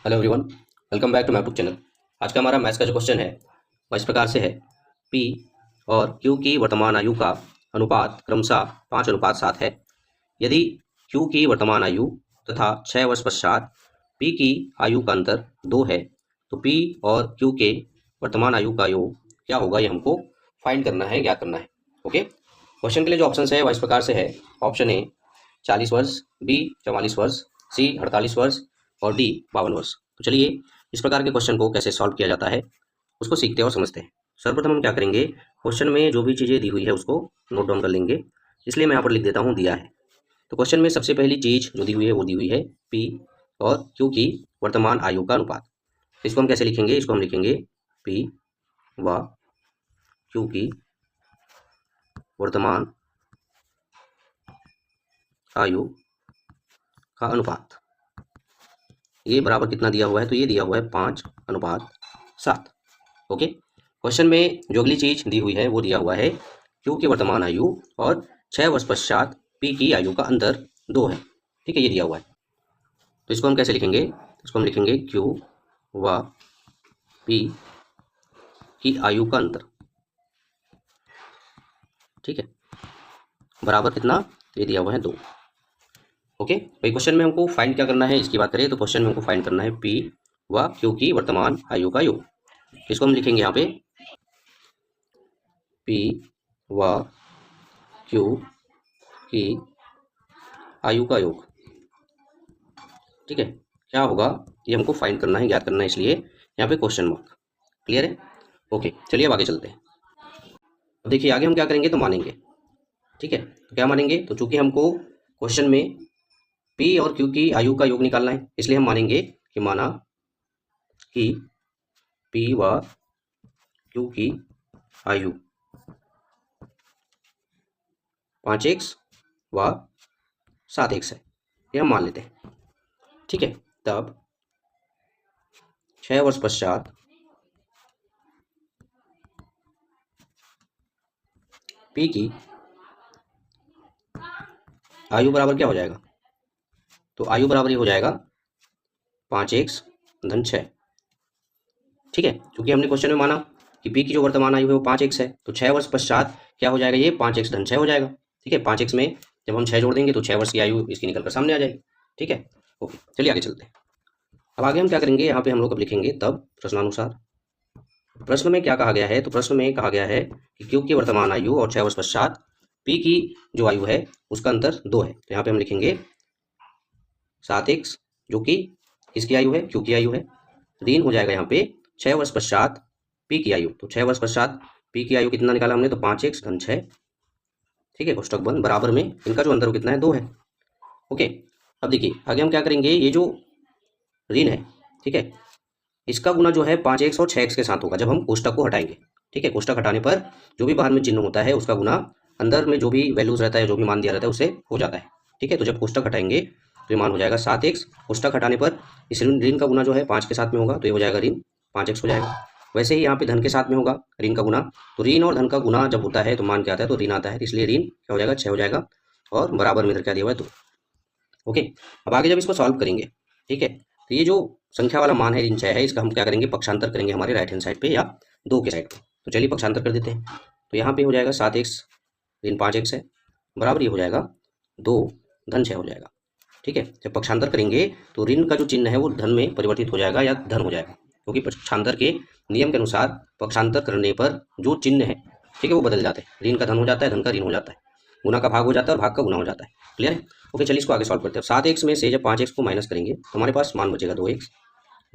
Hello everyone, welcome back to my YouTube channel. आज का हमारा मैथ्स का जो क्वेश्चन है वह इस प्रकार से है। पी और क्यू की वर्तमान आयु का अनुपात क्रमशः 5:7 है। यदि क्यू की वर्तमान आयु तथा 6 वर्ष पश्चात पी की आयु का अंतर 2 है तो पी और क्यू के वर्तमान आयु का योग क्या होगा, ये हमको फाइंड करना है, ज्ञात करना है। ओके, क्वेश्चन के लिए जो ऑप्शन है वह इस प्रकार से है। ऑप्शन ए 40 वर्ष, बी 44 वर्ष, सी 48 वर्ष और डी 52 वर्ष। तो चलिए इस प्रकार के क्वेश्चन को कैसे सॉल्व किया जाता है उसको सीखते हैं और समझते हैं। सर्वप्रथम हम क्या करेंगे, क्वेश्चन में जो भी चीज़ें दी हुई है उसको नोट डाउन कर लेंगे। इसलिए मैं यहाँ पर लिख देता हूँ दिया है। तो क्वेश्चन में सबसे पहली चीज़ जो दी हुई है वो दी हुई है पी और क्यू की वर्तमान आयु का अनुपात। इसको हम कैसे लिखेंगे, इसको हम लिखेंगे पी व क्यू की वर्तमान आयु का अनुपात। ये बराबर कितना दिया हुआ है, तो ये दिया हुआ है 5:7। ओके, क्वेश्चन में जो अगली चीज दी हुई है वो दिया हुआ है क्यू की वर्तमान आयु और 6 वर्ष पश्चात पी की आयु का अंतर 2 है। ठीक है, ये दिया हुआ है। तो इसको हम कैसे लिखेंगे, इसको हम लिखेंगे क्यू व पी की आयु का अंतर। ठीक है, बराबर कितना, तो ये दिया हुआ है 2। ओके, भाई क्वेश्चन में हमको फाइंड क्या करना है, इसकी बात करें तो क्वेश्चन में हमको फाइंड करना है पी व क्यू की वर्तमान आयु का योग। इसको हम लिखेंगे यहाँ पे पी व क्यू की आयु का योग। ठीक है, क्या होगा ये हमको फाइंड करना है, ज्ञात करना है, इसलिए यहाँ पे क्वेश्चन मार्क। क्लियर है? ओके, चलिए अब आगे चलते हैं। तो देखिए आगे हम क्या करेंगे, तो मानेंगे। ठीक है, तो क्या मानेंगे, तो चूंकि हमको क्वेश्चन में पी और क्यू की आयु का योग निकालना है इसलिए हम मानेंगे कि माना कि पी व क्यू की आयु 5x व 7x है, ये हम मान लेते हैं। ठीक है, तब 6 वर्ष पश्चात पी की आयु बराबर क्या हो जाएगा, तो आयु बराबर ये हो जाएगा 5x धन 6। ठीक है, क्योंकि हमने क्वेश्चन में माना कि पी की जो वर्तमान आयु है वो 5x है, तो 6 वर्ष पश्चात क्या हो जाएगा, ये 5x धन 6 हो जाएगा। ठीक है, 5x में जब हम 6 जोड़ देंगे तो 6 वर्ष की आयु इसकी निकल कर सामने आ जाएगी। ठीक है, ओके, चलिए आगे चलते हैं। अब आगे हम क्या करेंगे, यहाँ पे हम लोग अब लिखेंगे तब प्रश्नानुसार। प्रश्न में क्या कहा गया है, तो प्रश्न में कहा गया है कि क्यू की वर्तमान आयु और 6 वर्ष पश्चात पी की जो आयु है उसका अंतर 2 है। तो यहाँ पे हम लिखेंगे 7x जो कि किसकी आयु है, क्यू की आयु है, ऋण हो जाएगा यहाँ पे 6 वर्ष पश्चात पी की आयु। तो 6 वर्ष पश्चात पी की आयु कितना निकाला हमने, तो 5x धन 6। ठीक है, कोष्टक बंद, बराबर में इनका जो अंतर कितना है, 2 है। ओके, अब देखिए आगे हम क्या करेंगे, ये जो ऋण है, ठीक है, इसका गुना जो है 5x और 6x के साथ होगा जब हम कोष्टक को हटाएंगे। ठीक है, कोष्टक हटाने पर जो भी बाहर में चिन्ह होता है उसका गुना अंदर में जो भी वैल्यूज रहता है, जो भी मान दिया रहता है, उससे हो जाता है। ठीक है, तो जब कोष्टक हटाएंगे तो ये मान हो जाएगा 7x। कोष्टक हटाने पर इस ऋण का गुना जो है 5 के साथ में होगा, तो ये हो जाएगा ऋण 5x हो जाएगा। वैसे ही यहाँ पे धन के साथ में होगा ऋण का गुना, तो ऋण और धन का गुना जब होता है तो मान क्या आता है, तो ऋण आता है, इसलिए ऋण क्या हो जाएगा, 6 हो जाएगा, और बराबर में इधर क्या दिया हुआ है, 2। ओके, अब आगे जब इसको सॉल्व करेंगे, ठीक है, तो ये जो संख्या वाला मान है ऋण 6 है, इसका हम क्या करेंगे, पक्षांतर करेंगे हमारे राइट हैंड साइड पे या 2 के साइड पे। तो चलिए पक्षांतर कर देते हैं। तो यहाँ पे हो जाएगा 7x ऋण 5x है, बराबर ये हो जाएगा 2 धन 6 हो जाएगा। ठीक है, जब पक्षांतर करेंगे तो ऋण का जो चिन्ह है वो धन में परिवर्तित हो जाएगा या धन हो जाएगा, क्योंकि पक्षांतर के नियम के अनुसार पक्षांतर करने पर जो चिन्ह है, ठीक है, वो बदल जाते हैं। ऋण का धन हो जाता है, धन का ऋण हो जाता है, गुना का भाग हो जाता है और भाग का गुना हो जाता है। क्लियर है? ओके, चलिए इसको आगे सॉल्व करते हैं। 7x में से जब 5x को माइनस करेंगे तो हमारे पास मान बचेगा 2x,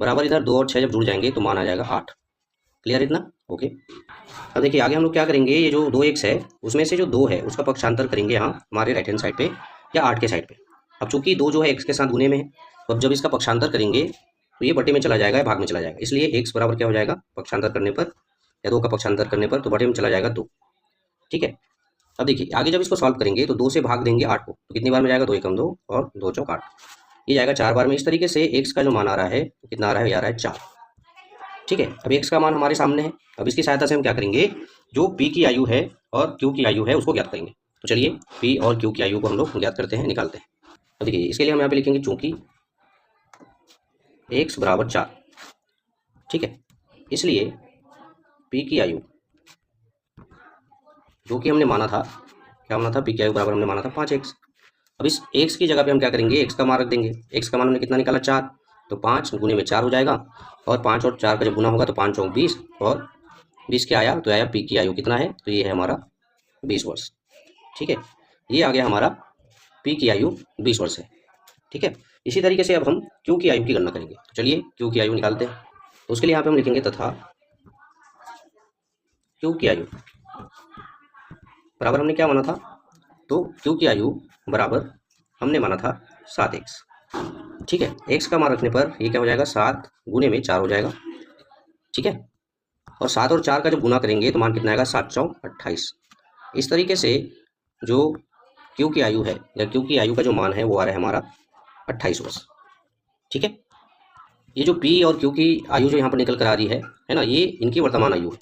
बराबर इधर 2 और 6 जब जुड़ जाएंगे तो मान आ जाएगा 8। क्लियर है इतना? ओके, अब देखिए आगे हम लोग क्या करेंगे, ये जो 2x है उसमें से जो 2 है उसका पक्षांतर करेंगे यहाँ हमारे राइट हैंड साइड पे या 8 के साइड पे। अब चूंकि 2 जो है x के साथ गुने में है, तो अब जब इसका पक्षांतर करेंगे तो ये बटे में चला जाएगा या भाग में चला जाएगा, इसलिए x बराबर क्या हो जाएगा, पक्षांतर करने पर या 2 का पक्षांतर करने पर तो बटे में चला जाएगा 2। ठीक है, अब देखिए आगे जब इसको सॉल्व करेंगे तो 2 से भाग देंगे 8 को, तो कितनी बार में जाएगा, 2 एकम 2 और 2 चौक 8, ये जाएगा 4 बार में। इस तरीके से x का जो मान आ रहा है कितना आ रहा है, आ रहा है 4। ठीक है, अब x का मान हमारे सामने है। अब इसकी सहायता से हम क्या करेंगे, जो p की आयु है और q की आयु है उसको ज्ञात करेंगे। तो चलिए p और q की आयु को हम लोग ज्ञात करते हैं, निकालते हैं। तो देखिए इसके लिए हम यहाँ पे लिखेंगे चूंकि x बराबर 4। ठीक है, इसलिए p की आयु जो कि हमने माना था, क्या माना था, p की आयु बराबर हमने माना था 5x। अब इस x की जगह पे हम क्या करेंगे, x का मान रख देंगे। x का मान हमने कितना निकाला, 4, तो 5 गुने में 4 हो जाएगा, और 5 और 4 का जब गुना होगा तो 5 चौक 20, और 20 क्या आया, तो आया p की आयु कितना है, तो ये है हमारा 20 वर्ष। ठीक है, ये आ गया हमारा p की आयु 20 वर्ष है। ठीक है, इसी तरीके से अब हम q की आयु की गणना करेंगे। तो चलिए q की आयु निकालते हैं। तो उसके लिए यहाँ पे हम लिखेंगे तथा q की आयु बराबर हमने क्या माना था, तो q की आयु बराबर हमने माना था 7x। ठीक है, x का मान रखने पर ये क्या हो जाएगा, 7 गुने में 4 हो जाएगा। ठीक है, और 7 और 4 का जब गुना करेंगे तो मान कितना आएगा, 7 चौक 28। इस तरीके से जो q की आयु है, या q की आयु का जो मान है वो आ रहा है हमारा 28 वर्ष। ठीक है, ये जो p और q की आयु जो यहाँ पर निकल कर आ रही है ना, ये इनकी वर्तमान आयु है।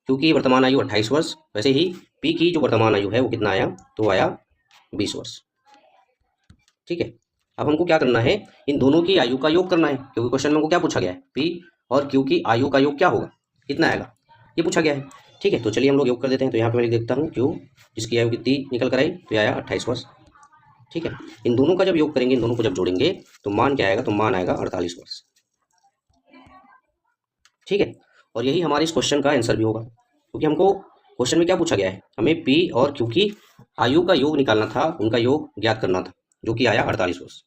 q की वर्तमान आयु 28 वर्ष, वैसे ही p की जो वर्तमान आयु है वो कितना आया, तो आया 20 वर्ष। ठीक है, अब हमको क्या करना है, इन दोनों की आयु का योग करना है, क्योंकि क्वेश्चन में हमको क्या पूछा गया है, p और q की आयु का योग क्या होगा, कितना आएगा, ये पूछा गया है। ठीक है, तो चलिए हम लोग योग कर देते हैं। तो यहाँ पे मैं लिख देखता हूँ q, जिसकी आयु कितनी निकल कर आई, तो ये आया 28 वर्ष। ठीक है, इन दोनों का जब योग करेंगे, इन दोनों को जब जोड़ेंगे तो मान क्या आएगा, तो मान आएगा 48 वर्ष। ठीक है, और यही हमारे इस क्वेश्चन का आंसर भी होगा, क्योंकि हमको क्वेश्चन में क्या पूछा गया है, हमें p और q की आयु का योग निकालना था, उनका योग ज्ञात करना था, जो कि आया 48 वर्ष।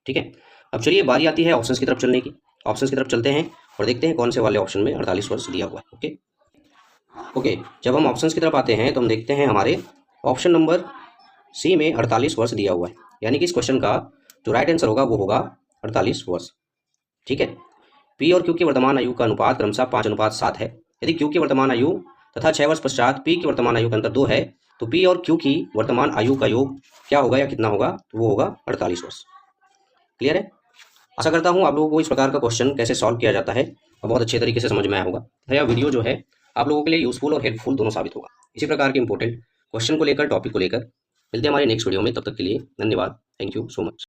ठीक है, अब चलिए बारी आती है ऑप्शंस की तरफ चलने की। ऑप्शंस की तरफ चलते हैं और देखते हैं कौन से वाले ऑप्शन में 48 वर्ष दिया हुआ है। ओके, जब हम ऑप्शंस की तरफ आते हैं तो हम देखते हैं हमारे ऑप्शन नंबर सी में 48 वर्ष दिया हुआ है, यानी कि इस क्वेश्चन का जो राइट आंसर होगा वो होगा 48 वर्ष। ठीक है, p और q की वर्तमान आयु का अनुपात क्रमशः 5:7 है। यदि q की वर्तमान आयु तथा 6 वर्ष पश्चात p की वर्तमान आयु का अंतर 2 है, तो p और q की वर्तमान आयु का योग क्या होगा या कितना होगा, तो वो होगा 48 वर्ष। क्लियर है? आशा करता हूँ आप लोगों को इस प्रकार का क्वेश्चन कैसे सॉल्व किया जाता है और बहुत अच्छे तरीके से समझ में आया होगा। यह वीडियो जो है आप लोगों के लिए यूजफुल और हेल्पफुल दोनों साबित होगा। इसी प्रकार के इंपॉर्टेंट क्वेश्चन को लेकर, टॉपिक को लेकर मिलते हैं हमारे नेक्स्ट वीडियो में। तब तक के लिए धन्यवाद। Thank you so much.